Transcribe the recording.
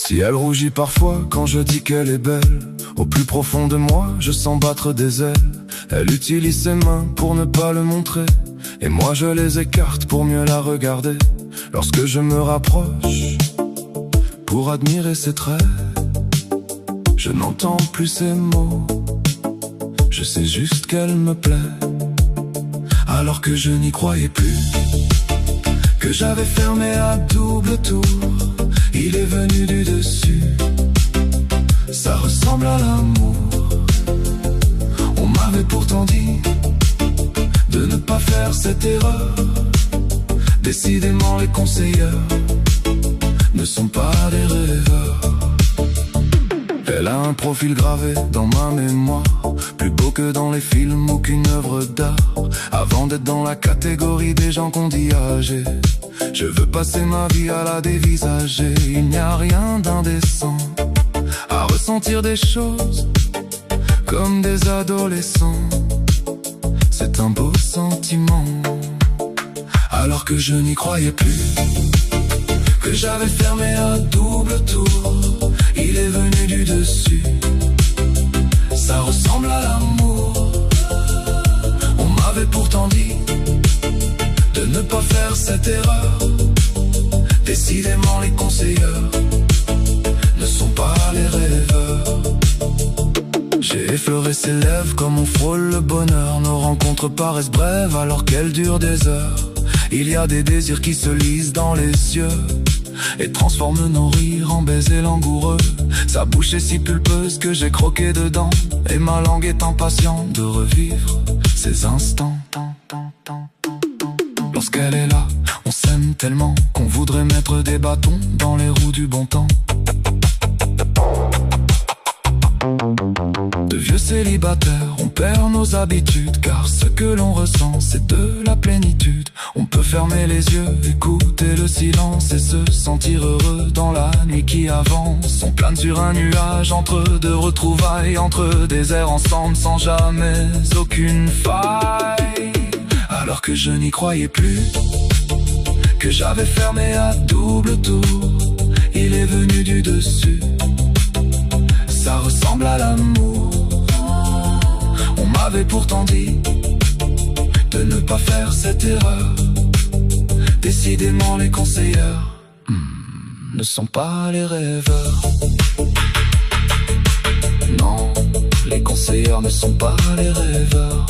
Si elle rougit parfois quand je dis qu'elle est belle, au plus profond de moi, je sens battre des ailes. Elle utilise ses mains pour ne pas le montrer, et moi je les écarte pour mieux la regarder. Lorsque je me rapproche pour admirer ses traits, je n'entends plus ses mots, je sais juste qu'elle me plaît. Alors que je n'y croyais plus, que j'avais fermé à double tour, il est venu du dessus. Ça ressemble à l'amour. On m'avait pourtant dit de ne pas faire cette erreur. Décidément les conseillers ne sont pas des rêveurs. Elle a un profil gravé dans ma mémoire, plus beau que dans les films, aucune œuvre d'art. Avant d'être dans la catégorie des gens qu'on dit âgés, je veux passer ma vie à la dévisager. Il n'y a rien d'indécent à ressentir des choses comme des adolescents. C'est un beau sentiment. Alors que je n'y croyais plus, que j'avais fermé à double tour, il est venu du dessus. Ça ressemble à l'amour. On m'avait pourtant dit de ne pas faire cette erreur. Décidément les conseillers ne sont pas les rêveurs. J'ai effleuré ses lèvres comme on frôle le bonheur. Nos rencontres paraissent brèves alors qu'elles durent des heures. Il y a des désirs qui se lisent dans les yeux et transforment nos rires en baisers langoureux. Sa bouche est si pulpeuse que j'ai croqué dedans, et ma langue est impatiente de revivre ces instants. Lorsqu'elle est là, on s'aime tellement qu'on voudrait mettre des bâtons dans les roues du bon temps. De vieux célibataires, on perd nos habitudes, car ce que l'on ressent, c'est de la plénitude. On peut fermer les yeux, écouter le silence et se sentir heureux dans la nuit qui avance. On plane sur un nuage entre deux retrouvailles, entre des airs ensemble sans jamais aucune faille. Alors que je n'y croyais plus, que j'avais fermé à double tour, il est venu du dessus. Ça ressemble à l'amour. On m'avait pourtant dit de ne pas faire cette erreur. Décidément les conseillers ne sont pas les rêveurs. Non, les conseillers ne sont pas les rêveurs.